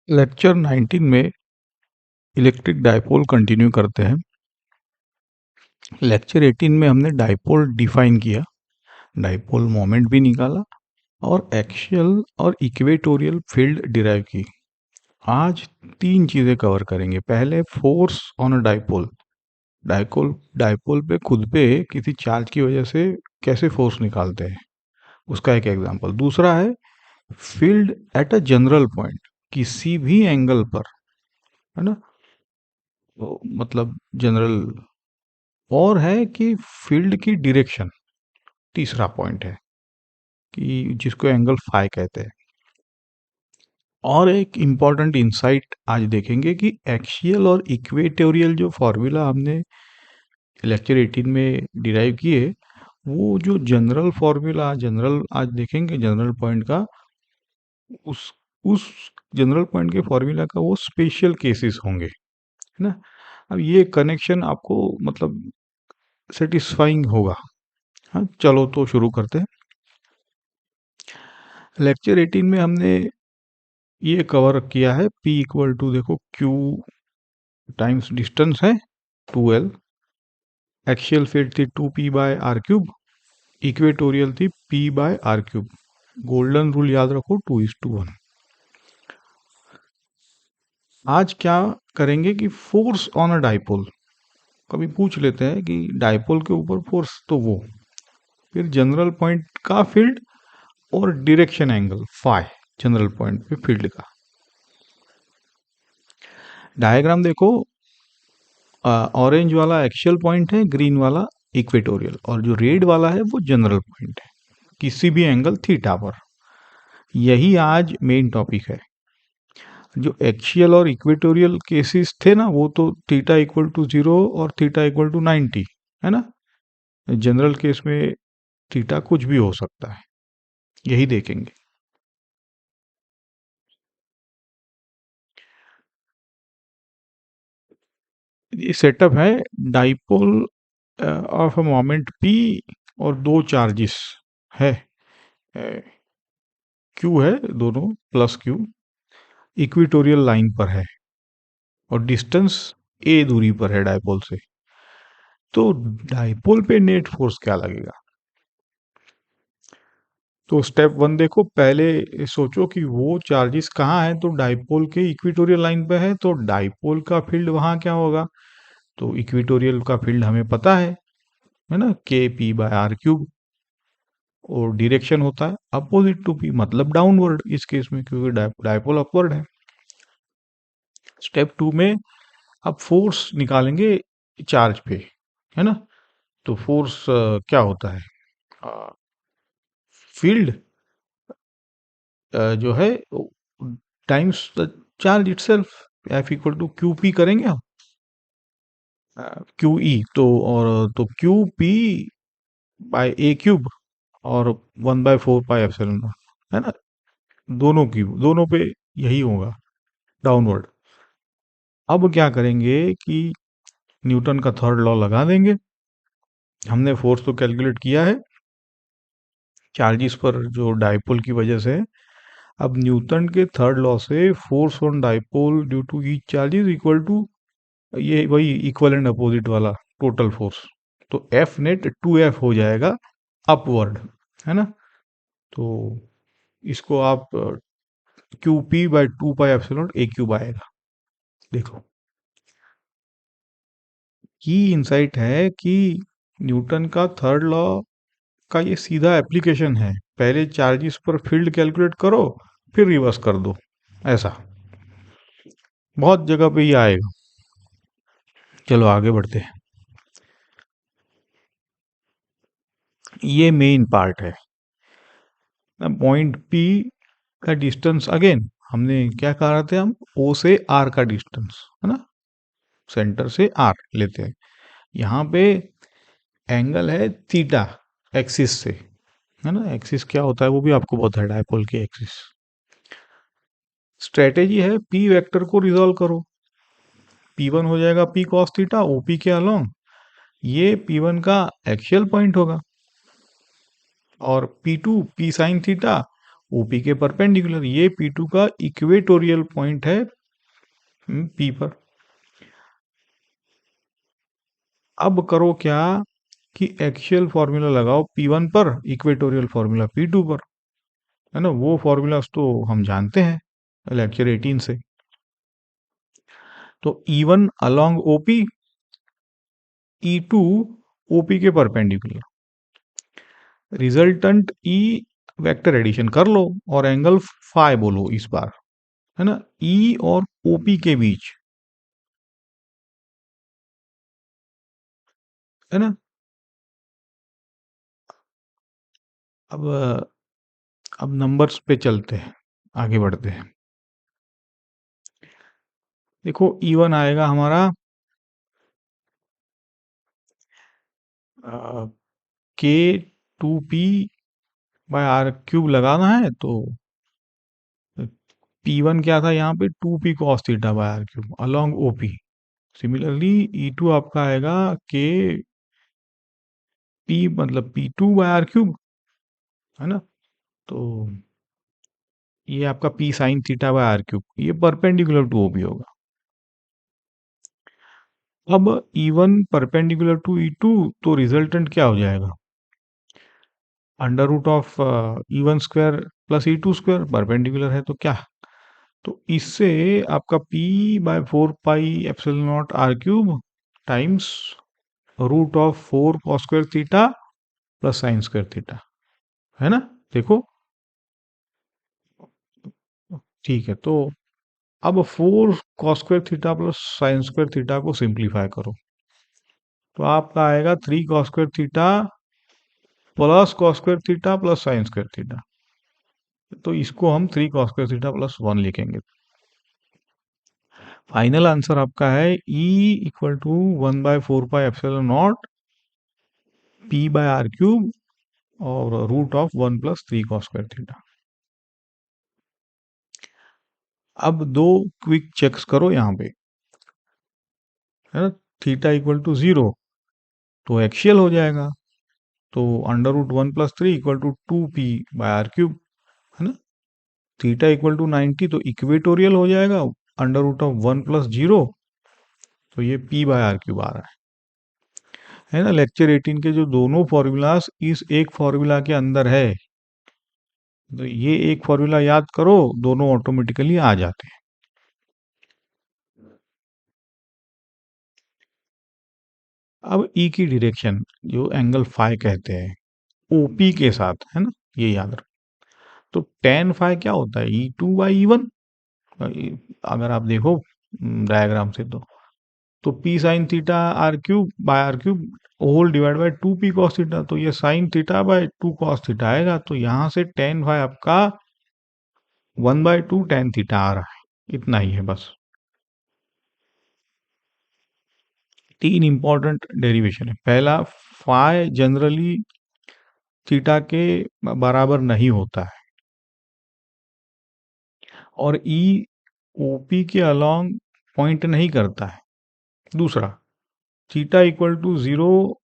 Lecture 19 में electric dipole continue करते हैं। लेक्चर 18 में हमने डाइपोल डिफाइन किया, डाइपोल मोमेंट भी निकाला और एक्सियल और इक्वेटोरियल फील्ड डिराइव की। आज तीन चीज़ें कवर करेंगे। पहले force on a dipole, dipole dipole पे खुद पे किसी चार्ज की वजह से कैसे फोर्स निकालते हैं, उसका एक एग्जांपल। दूसरा है field at a general point, किसी भी एंगल पर, है ना, तो मतलब जनरल। और है कि फील्ड की डायरेक्शन, तीसरा पॉइंट है कि जिसको एंगल फाई कहते हैं। और एक इम्पॉर्टेंट इंसाइट आज देखेंगे कि एक्सियल और इक्वेटोरियल जो फॉर्मूला हमने लेक्चर 18 में डिराइव किए, वो जो जनरल फॉर्मूला जनरल आज देखेंगे जनरल पॉइंट का, उस जनरल पॉइंट के फॉर्मूला का वो स्पेशल केसेस होंगे, है ना। अब ये कनेक्शन आपको मतलब सेटिस्फाइंग होगा। हाँ, चलो तो शुरू करते हैं। लेक्चर 18 में हमने ये कवर किया है P इक्वल टू, देखो Q टाइम्स डिस्टेंस है 2L, एक्सियल फील्ड थी 2P by R cube, equatorial थी P by R cube. Golden rule याद रखो 2:1। आज क्या करेंगे कि फोर्स ऑन अ डाइपोल, कभी पूछ लेते हैं कि डाइपोल के ऊपर फोर्स, तो वो फिर जनरल पॉइंट का फील्ड और direction angle phi general point पे फील्ड का। डायग्राम देखो, ऑरेंज वाला एक्सियल पॉइंट है, ग्रीन वाला इक्वेटोरियल, और जो रेड वाला है वो जनरल पॉइंट है किसी भी एंगल थीटा पर। यही आज मेन टॉपिक है। जो एक्सियल और इक्वेटोरियल केसेस थे ना, वो तो थीटा इक्वल टू 0 और थीटा इक्वल टू 90, है ना। जनरल केस में थीटा कुछ भी हो सकता है, यही देखेंगे। ये सेटअप है dipole of a moment p और दो चार्जेस है, Q है, दोनों प्लस Q इक्वेटोरियल लाइन पर है और डिस्टेंस a दूरी पर है डाइपोल से। तो डाइपोल पे नेट फोर्स क्या लगेगा? तो स्टेप वन देखो, पहले सोचो कि वो चार्जेस कहाँ है, तो डाइपोल के इक्वेटोरियल लाइन पे है, तो डाइपोल का फील्ड वहां क्या होगा? तो इक्वेटोरियल का फील्ड हमें पता है ना, के पी बाय आर क्यूब, और डायरेक्शन होता है अपोजिट टू पी, मतलब डाउनवर्ड इस केस में, क्योंकि डाइपोल अपवर्ड है। स्टेप टू में अब फोर्स निकालेंगे चार्ज पे, है ना। तो फोर्स क्या होता है? फील्ड जो है times the charge itself, F equal to Q P करेंगे हम, क्यू ई, तो और तो Q P by A cube और 1/4 पाई एप्सिलॉन नॉट, है ना। दोनों पे यही होगा, डाउनवर्ड। अब क्या करेंगे कि न्यूटन का थर्ड लॉ लगा देंगे। हमने फोर्स तो कैलकुलेट किया है चार्जेस पर जो डाइपोल की वजह से। अब न्यूटन के थर्ड लॉ से force on dipole due to each charges equal to, ये वही इक्वल एंड अपोजिट वाला टोटल फोर्स, तो एफ नेट 2F हो जाएगा अपवर्ड, है ना। तो इसको आप Q P by 2 pi epsilon A cube आएगा। देखो, की इंसाइट है कि न्यूटन का थर्ड लॉ का ये सीधा एप्लीकेशन है। पहले चार्जेस पर फील्ड कैलकुलेट करो, फिर रिवर्स कर दो, ऐसा बहुत जगह पे ये आएगा। चलो आगे बढ़ते हैं। ये मेन पार्ट है। पॉइंट पी का डिस्टेंस, अगेन हमने क्या कह रहे थे, हम ओ से आर का डिस्टेंस, है ना, सेंटर से आर लेते हैं। यहाँ पे एंगल है थीटा एक्सिस से, है ना। एक्सिस क्या होता है वो भी आपको पता है, डायपोल की एक्सिस। स्ट्रेटेजी है पी वेक्टर को रिजॉल्व करो। P1 हो जाएगा P cos थीटा OP के अलोंग, ये P1 का एक्सियल पॉइंट होगा, और P2 P sin theta OP के परपेंडिकुलर। ये P2 का इक्वेटोरियल पॉइंट है P पर। अब करो क्या कि एक्शियल फॉर्मूला लगाओ P1 पर, इक्वेटोरियल फॉर्मूला P2 पर, है ना। वो फॉर्मूलाज तो हम जानते हैं लेक्चर 18 से। तो E1 along OP, E2 OP के perpendicular, resultant E vector addition कर लो और एंगल फाई बोलो इस बार, है ना, E और OP के बीच, है ना। अब नंबर्स पे चलते हैं, आगे बढ़ते हैं। देखो E1 आएगा हमारा K2P/R³ लगाना है तो P1 क्या था यहाँ पे, 2P cos θ/R³ along OP। Similarly E2 आपका आएगा KP मतलब P2/R³, है ना। तो ये आपका P sin θ/R³, ये परपेंडिकुलर टू OP होगा। अब E1 परपेंडिकुलर टू E2, तो रिजल्टेंट क्या हो जाएगा, under root of E1² plus E2², perpendicular है तो क्या, तो इससे आपका P/4πε0R³ times root of 4 cos² theta plus sin² theta, है ना। देखो ठीक है, तो अब 4 cos² theta plus sin² theta को सिंप्लीफाई करो तो आपका आएगा 3 cos² theta plus cos² theta plus sin² theta. तो इसको हम 3 cos² थीटा प्लस 1 लिखेंगे। फाइनल आंसर आपका है E = 1/4πε0 P/R³ और रूट ऑफ 1 + 3 cos² थीटा। अब दो क्विक चेक्स करो यहाँ पे, है ना। थीटा = 0 तो एक्शियल हो जाएगा, तो अंडर रूट 1 + 3 = 2P/R³, है ना। थीटा = 90 तो इक्वेटोरियल हो जाएगा, अंडर रूट ऑफ 1 + 0, तो ये P/R³ आ रहा है ना। लेक्चर 18 के जो दोनों फॉर्मूलाज इस एक फॉर्मूला के अंदर है, तो ये एक फॉर्मूला याद करो, दोनों ऑटोमेटिकली आ जाते हैं। अब E की डायरेक्शन जो एंगल फाई कहते हैं OP के साथ, है ना, ये याद रखो। तो tan फाई क्या होता है, E2/E1, अगर आप देखो डायग्राम से तो P sin θ/R³ whole divide by 2P cos θ, तो ये sin θ/2 cos θ आएगा, तो यहां से tan फाई आपका 1/2 tan θ आ रहा है। इतना ही है बस। 3 इंपॉर्टेंट डेरिवेशन है। पहला, फाई जनरली थीटा के बराबर नहीं होता है, और E OP के अलोंग पॉइंट नहीं करता है। दूसरा, थीटा = 0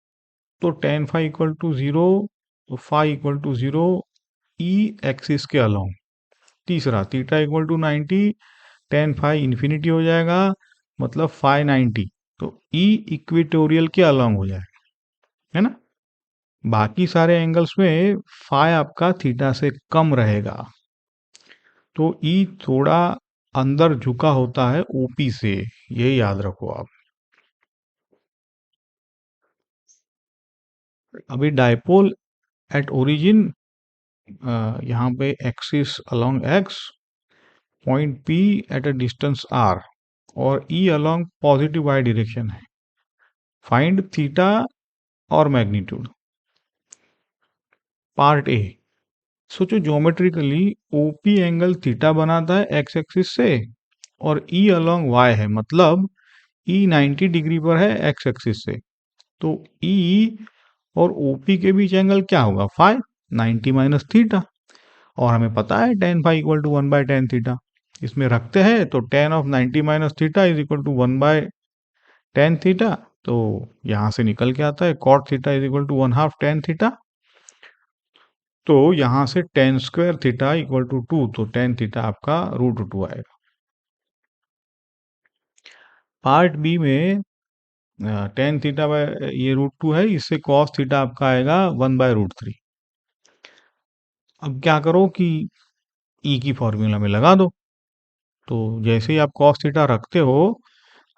तो tan फाई = 0, तो फाई = 0 E एक्सिस के अलोंग। तीसरा, थीटा = 90, tan फाई इन्फिनिटी हो जाएगा, मतलब फाई 90, तो E इक्वेटोरियल के अलोंग हो जाएगा, है ना। बाकी सारे एंगल्स में फाई आपका थीटा से कम रहेगा, तो E थोड़ा अंदर झुका होता है OP से, ये याद रखो आप। अभी डायपोल एट ओरिजिन, यहाँ पे axis along x, point P at a distance r, और E along positive y direction है। फाइंड थीटा और मैग्नीट्यूड। पार्ट ए, सोचो ज्योमेट्रिकली OP एंगल थीटा बनाता है x एक्सिस से, और E अलोंग y है, मतलब E 90 डिग्री पर है x एक्सिस से, तो E और OP के बीच एंगल क्या होगा, फाई 90 माइनस थीटा, और हमें पता है tan फाई = 1/tan थीटा। इसमें रखते हैं तो tan of 90 minus theta = 1/tan theta, तो यहाँ से निकल के आता है cot थीटा = 1/2 tan थीटा। तो यहाँ से tan square theta equal to 2, तो टेन थीटा आपका √2 आएगा। पार्ट बी में टेन थीटा बाय ये √2 है, इससे कॉस थीटा आपका आएगा 1/√3। अब क्या करो कि ई की फॉर्मूला में लगा दो, तो जैसे ही आप कॉस थीटा रखते हो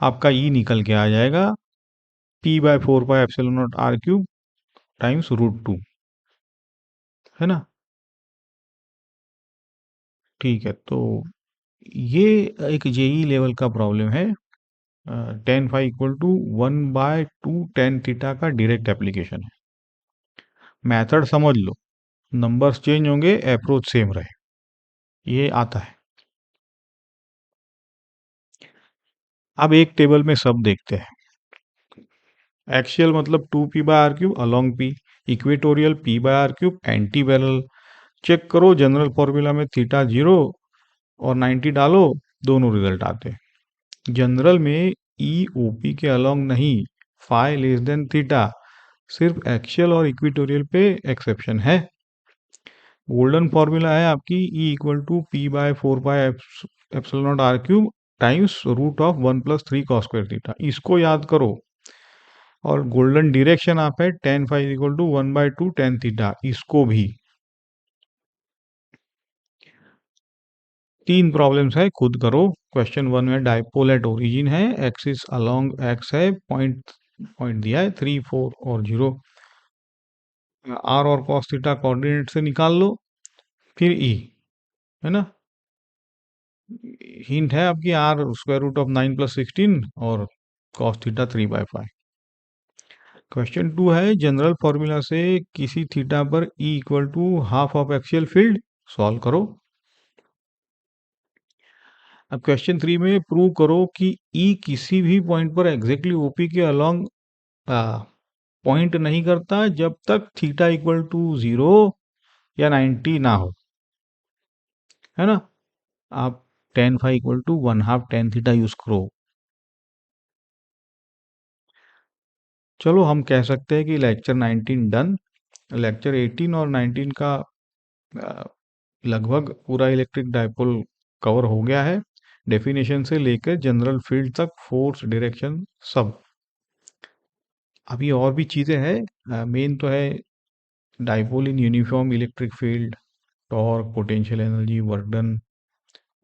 आपका ई निकल के आ जाएगा P/4πε0r³ टाइम्स √2, है ना। ठीक है, तो ये एक जेई लेवल का प्रॉब्लम है। Tan phi equal to 1/2 tan theta का डायरेक्ट एप्लीकेशन है। मेथड समझ लो, नंबर्स चेंज होंगे, अप्रोच सेम रहे, ये आता है। अब एक टेबल में सब देखते हैं। एक्सियल मतलब 2p/r³ along p, equatorial p/r³ anti parallel. Check करो जनरल फॉर्मूला में थीटा 0 और 90 डालो, दोनों रिजल्ट आते हैं। जनरल में ई ओपी के अलोंग नहीं, फाई लेस देन थीटा, सिर्फ एक्सियल और इक्वेटोरियल पे एक्सेप्शन है। गोल्डन फॉर्मूला है आपकी E equal to P/4πε0r³ times √1+3 cos² theta, इसको याद करो। और गोल्डन डायरेक्शन आप है tan phi equal to 1/2 tan theta, इसको भी। तीन प्रॉब्लम्स है, खुद करो। क्वेश्चन 1 में डाइपोल एट ओरिजिन है, एक्सिस अलोंग एक्स है, पॉइंट दिया है 3, 4 और 0। आर और कॉस थीटा कोऑर्डिनेट से निकाल लो, फिर ई, है ना। हिंट है आपकी r√9+16 और कॉस थीटा 3/5। क्वेश्चन 2 है जनरल फॉर्मूला से किसी थीटा पर E equal to half of axial field, solve करो। अब क्वेश्चन 3 में प्रूव करो कि ई किसी भी पॉइंट पर एग्जैक्टली ओपी के अलोंग पॉइंट नहीं करता जब तक थीटा इक्वल टू 0 या 90 ना हो, है ना। आप tan phi equal to 1/2 tan theta use करो। चलो हम कह सकते हैं कि लेक्चर 19 डन। लेक्चर 18 और 19 का लगभग पूरा इलेक्ट्रिक डाइपोल कवर हो गया है, डेफिनेशन से लेकर जनरल फील्ड तक, फोर्स, डायरेक्शन, सब। अभी और भी चीज़ें हैं, मेन तो है dipole in uniform electric field, torque, potential energy, work done,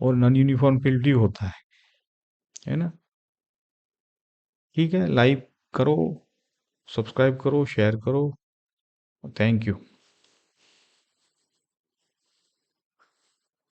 और नॉन यूनिफॉर्म फील्ड भी होता है ना। ठीक है, लाइक करो, सब्सक्राइब करो, शेयर करो। Thank you.